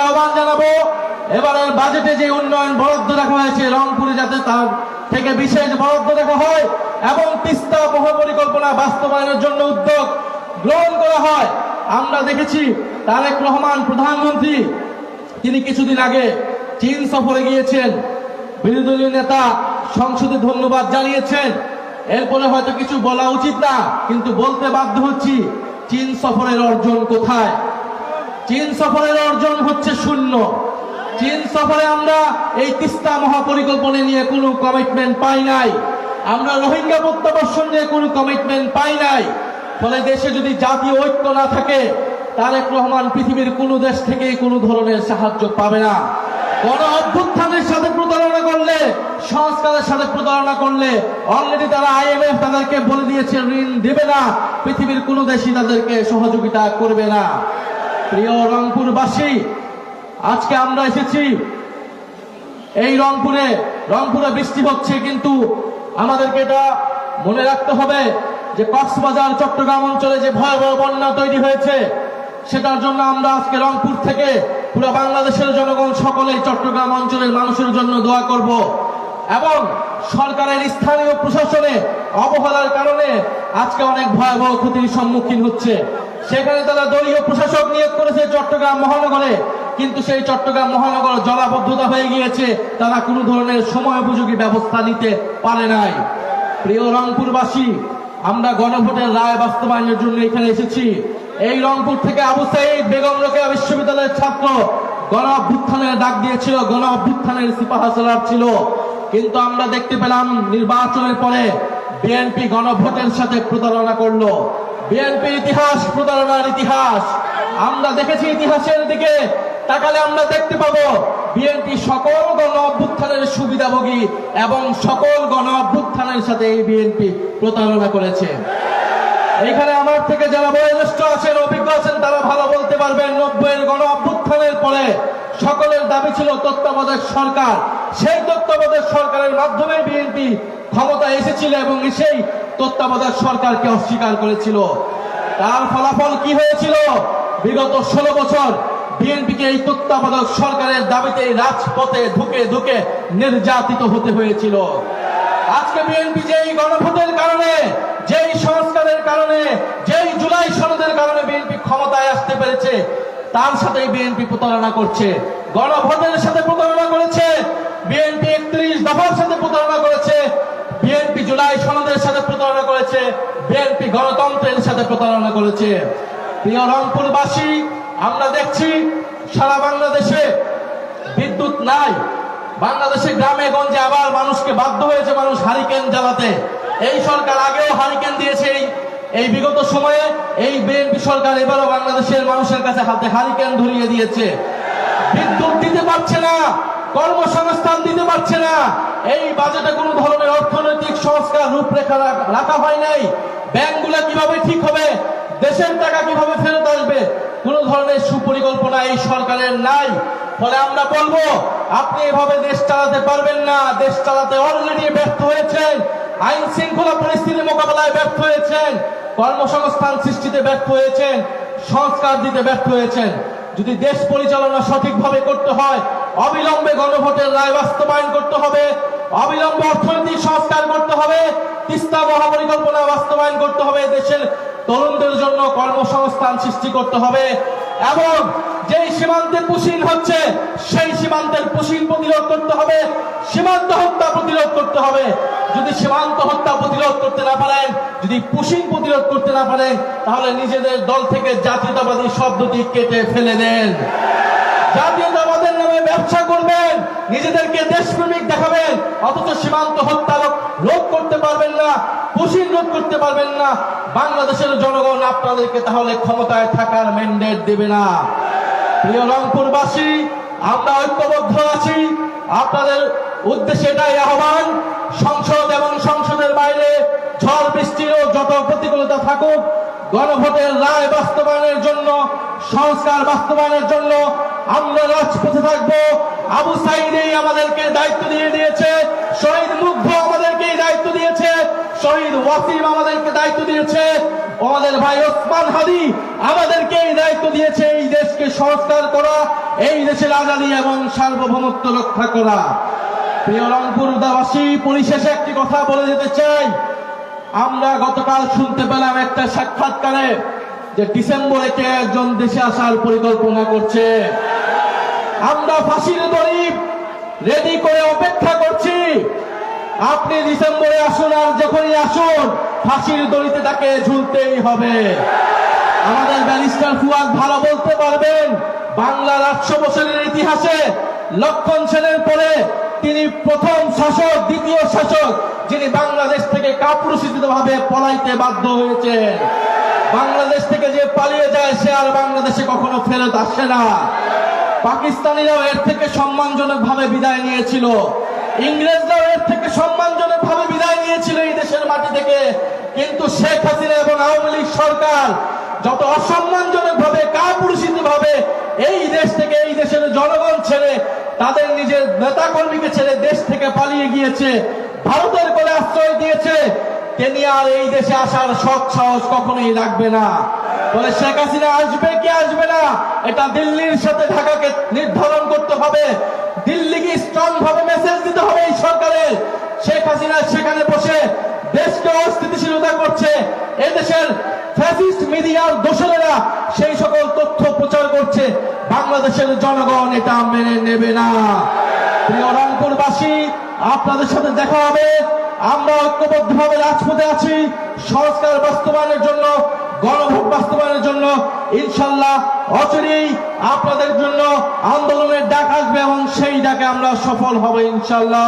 আহ্বান জানাবো, এবারের বাজেটে যে উন্নয়ন বরাদ্দ রাখা হয়েছে রংপুরে যাতে তার থেকে বিশেষ বরাদ্দ রাখা হয় এবং তিস্তা মহাপরিকল্পনা বাস্তবায়নের জন্য উদ্যোগ গ্রহণ করা হয়। আমরা দেখেছি তারেক রহমান প্রধানমন্ত্রী তিনি কিছুদিন আগে চীন সফরে গিয়েছেন, বিরোধী দলীয় নেতা সংসদে ধন্যবাদ জানিয়েছেন। এরপরে হয়তো কিছু বলা উচিত না, কিন্তু বলতে বাধ্য হচ্ছি, চীন সফরের অর্জন কোথায়? চীন সফরের অর্জন হচ্ছে শূন্য। চীন সফরে আমরা এই তিস্তা মহাপরিকল্পনা নিয়ে কোনো কমিটমেন্ট পাই নাই, আমরা রোহিঙ্গা প্রত্যাবর্ষণ নিয়ে কোনো কমিটমেন্ট পাই নাই। ফলে দেশে যদি জাতীয় ঐক্য না থাকে, তারেক রহমান পৃথিবীর কোনো দেশ থেকেই কোনো ধরনের সাহায্য পাবে না। গণ অভ্যুত্থানের সাথে প্রতারণা করলে, সংস্কারের সাথে প্রতারণা করলে অলরেডি তারা IMF তাদেরকে বলে দিয়েছে ঋণ দেবে না, পৃথিবীর কোনো দেশই তাদেরকে সহযোগিতা করবে না। প্রিয় রংপুরবাসী, আজকে আমরা এসেছি এই রংপুরে বৃষ্টি হচ্ছে, কিন্তু আমাদেরকে এটা মনে রাখতে হবে যে কক্সবাজার চট্টগ্রাম অঞ্চলে যে ভয়াবহ বন্যা তৈরি হয়েছে, সেটার জন্য আমরা আজকে রংপুর থেকে পুরো বাংলাদেশের জনগণ সকলেই চট্টগ্রাম অঞ্চলের মানুষের জন্য দোয়া করব এবং সরকারের স্থানীয় প্রশাসনে অবহেলার কারণে আজকে অনেক ভয়াবহ ক্ষতির সম্মুখীন হচ্ছে। সেখানে তারা দলীয় প্রশাসক নিয়োগ করেছে চট্টগ্রাম মহানগরে, কিন্তু সেই চট্টগ্রাম মহানগর জলাবদ্ধতা হয়ে গিয়েছে, তারা কোনো ধরনের সময় উপযোগী ব্যবস্থা নিতে পারে নাই। প্রিয় রংপুরবাসী, আমরা গণভোটের রায় বাস্তবায়নের জন্য এখানে এসেছি। এই রংপুর থেকে আবু সাঈদ বেগম রোকেয়া বিশ্ববিদ্যালয়ের ছাত্র গণ অভ্যুত্থানের ডাক দিয়েছিল, গণ অভ্যুত্থানের সিপাহসালার ছিল, কিন্তু আমরা দেখতে পেলাম নির্বাচনের পরে বিএনপি গণভোটের সাথে প্রতারণা করলো। বিএনপির ইতিহাস প্রতারণার ইতিহাস। আমরা দেখেছি ইতিহাসের দিকে তাকালে আমরা দেখতে পাবো বিএনপি সকল গণ অভ্যুত্থানের সুবিধাভোগী এবং সকল গণ অভ্যুত্থানের সাথে এই বিএনপি প্রতারণা করেছে। এখানে আমার থেকে যারা বয়োজ্যেষ্ঠ আছেন, অভিজ্ঞ আছেন, তারা ভালো বলতে পারবেন 90-এর গণ অভ্যুত্থানের পরে সকলের দাবি ছিল তত্ত্বাবধায়ক সরকার। সেই তত্ত্বাবধায়ক সরকারের মাধ্যমে বিএনপি ক্ষমতা এসেছিল এবং সেই তত্ত্বাবধায়ক সরকারকে অস্বীকার করেছিল। তার ফলাফল কি হয়েছিল? বিগত 16 বছর বিএনপিকে এই তত্ত্বাবধায়ক সরকারের দাবিতে রাজপথে ধুকে ধুকে নির্যাতিত হতে হয়েছিল। আজকে বিএনপি যেই গণভোটের কারণে, যেই সংস্কারের কারণে, যেই জুলাই সনদের কারণে বিএনপি ক্ষমতায় আসতে পেরেছে, তার সাথে বিএনপি প্রতারণা করছে। গণভোটের সাথে প্রতারণা করেছে, বিএনপি 31 দফার সাথে প্রতারণা করেছে, বিএনপি জুলাই সনদের সাথে প্রতারণা করেছে, বিএনপি গণতন্ত্রের সাথে প্রতারণা করেছে। প্রিয় রংপুরবাসী, আমরা দেখছি সারা বাংলাদেশে বিদ্যুৎ নাই। বাংলাদেশে গ্রামে গঞ্জে আবার মানুষকে বাধ্য হয়েছে মানুষ হারিকেন জ্বালাতে। এই সরকার আগেও হারিকেন দিয়েছে, এই বিগত সময়ে এই বিএনপি সরকার এবারও বাংলাদেশের মানুষের কাছে হাতে হারিকেন ধরিয়ে দিয়েছে। বিদ্যুৎ দিতে পারছে না, কর্মসংস্থান দিতে পারছে না। এই বাজেটে কোনো ধরনের অর্থনৈতিক সংস্কার রূপরেখা রাখা হয় নাই। ব্যাংকগুলো কিভাবে ঠিক হবে, দেশের টাকা কিভাবে ফেরত আসবে, কোনো ধরনের সুপরিকল্পনা এই সরকারের নাই। ফলে আমরা বলবো, আপনি এভাবে দেশ চালাতে পারবেন না। দেশ চালাতে অলরেডি ব্যর্থ হয়েছেন, আইন শৃঙ্খলা পরিস্থিতি মোকাবেলায় ব্যর্থ হয়েছেন, কর্মসংস্থান সৃষ্টিতে ব্যর্থ হয়েছেন, সংস্কার দিতে ব্যর্থ হয়েছেন। যদি দেশ পরিচালনা সঠিকভাবে করতে হয়, অবিলম্বে গণভোটের রায় বাস্তবায়ন করতে হবে, অবিলম্বে অর্থনৈতিক সংস্কার করতে হবে, তিস্তা মহাপরিকল্পনা বাস্তবায়ন করতে হবে, দেশের তরুণদের জন্য কর্মসংস্থান সৃষ্টি করতে হবে এবং যেই সীমান্তে পুশিন হচ্ছে সেই সীমান্তের পুশিন প্রতিরোধ করতে হবে, সীমান্ত হত্যা প্রতিরোধ করতে হবে। যদি সীমান্ত হত্যা প্রতিরোধ করতে না পারেন, যদি পুশিন প্রতিরোধ করতে না পারেন, তাহলে নিজেদের দল থেকে জাতীয়তাবাদী শব্দটি কেটে ফেলে দেন। জাতীয়তাবাদের নামে ব্যবসা করবেন, নিজেদেরকে দেশপ্রেমিক দেখাবেন, অথচ সীমান্ত হত্যা রোধ করতে পারবেন না, পুশিন রোধ করতে পারবেন না। বাংলাদেশের জনগণ আপনাদেরকে তাহলে ক্ষমতায় থাকার ম্যান্ডেট দেবে না। প্রিয় রংপুরবাসী, আমরা ঐক্যবদ্ধ আছি। আপনাদের উদ্দেশ্যে এটাই আহ্বান, সংসদ এবং সংসদের বাইরে ঝড় বৃষ্টিরও যত প্রতিকূলতা থাকুক, গণভোটের রায় বাস্তবায়নের জন্য, সংস্কার বাস্তবায়নের জন্য আমরা রাজপথে থাকবো। আবু সাঈদ আমাদেরকে দায়িত্ব দিয়ে দিয়েছে, শহীদ মুগ্ধ আমাদেরকে দায়িত্ব দিয়েছে, শহীদ ওয়াসিম আমাদেরকে দায়িত্ব দিয়েছে, আমাদের ভাই ওসমান হাদি আমাদেরকে এই দায়িত্ব দিয়েছে এই দেশকে সংস্কার করা, এই দেশের আজাদী এবং সার্বভৌমত্ব রক্ষা করা। প্রিয় রংপুরবাসী, পরিশেষে একটি কথা বলে যেতে চাই। আমরা গতকাল শুনতে পেলাম একটা সাক্ষাৎকারে যে ডিসেম্বরে কে একজন দেশে আসার পরিকল্পনা করছে। আমরা ফাঁসির দড়ি রেডি করে অপেক্ষা করছি। আপনি ডিসেম্বরে আসুন, আর যখনই আসুন ফাঁসির দড়িতে তাকে ঝুলতেই হবে। আমাদের ব্যারিস্টার ফুয়াদ ভালো বলতে পারবেন, বাংলার 800 বছরের ইতিহাসে লক্ষণ সেনের পরে তিনি প্রথম শাসক, দ্বিতীয় শাসক যিনি বাংলাদেশ থেকে কাপুরুষিতভাবে পলাইতে বাধ্য হয়েছেন। বাংলাদেশ থেকে যে পালিয়ে যায় সে আর বাংলাদেশে কখনো ফেরত আসে না। পাকিস্তানিরাও এর থেকে সম্মানজনক ভাবে বিদায় নিয়েছিল, ইংরেজরাও এর থেকে সম্মানজনক ভাবে বিদায় নিয়েছিল এই দেশের মাটি থেকে। কিন্তু শেখ হাসিনা এবং আওয়ামী লীগ সরকার যত অসম্মানজনক ভাবে, কাপুরুষিত ভাবে এই দেশ থেকে, এই দেশের জনগণ ছেড়ে, তাদের নিজের নেতা কর্মীকে ছেড়ে দেশ থেকে পালিয়ে গিয়েছে, ভারতের কোলে আশ্রয় দিয়েছে, তিনি আর এই দেশে আসার সৎ সাহস কখনোই রাখবে না। বলে শেখ হাসিনা আসবে কি আসবে না এটা দিল্লির সাথে ঢাকাকে নির্ধারণ করতে হবে। দিল্লিকে স্ট্রং ভাবে মেসেজ দিতে হবে এই সরকারের। শেখ হাসিনা সেখানে বসে দেশকে অস্থিতিশীলতা করছে, এদেশের ফ্যাসিস্ট মিডিয়ার দোসরেরা সেই সকল তথ্য প্রচার করছে, বাংলাদেশের জনগণ এটা মেনে নেবে না। প্রিয় রংপুরবাসী, আপনাদের সাথে দেখা হবে। আমরা ঐক্যবদ্ধভাবে রাজপথে আছি সংস্কার বাস্তবায়নের জন্য, গণভোট বাস্তবায়নের জন্য। ইনশাল্লাহ অচিরেই আপনাদের জন্য আন্দোলনের ডাক আসবে এবং সেই ডাকে আমরা সফল হব ইনশাল্লাহ।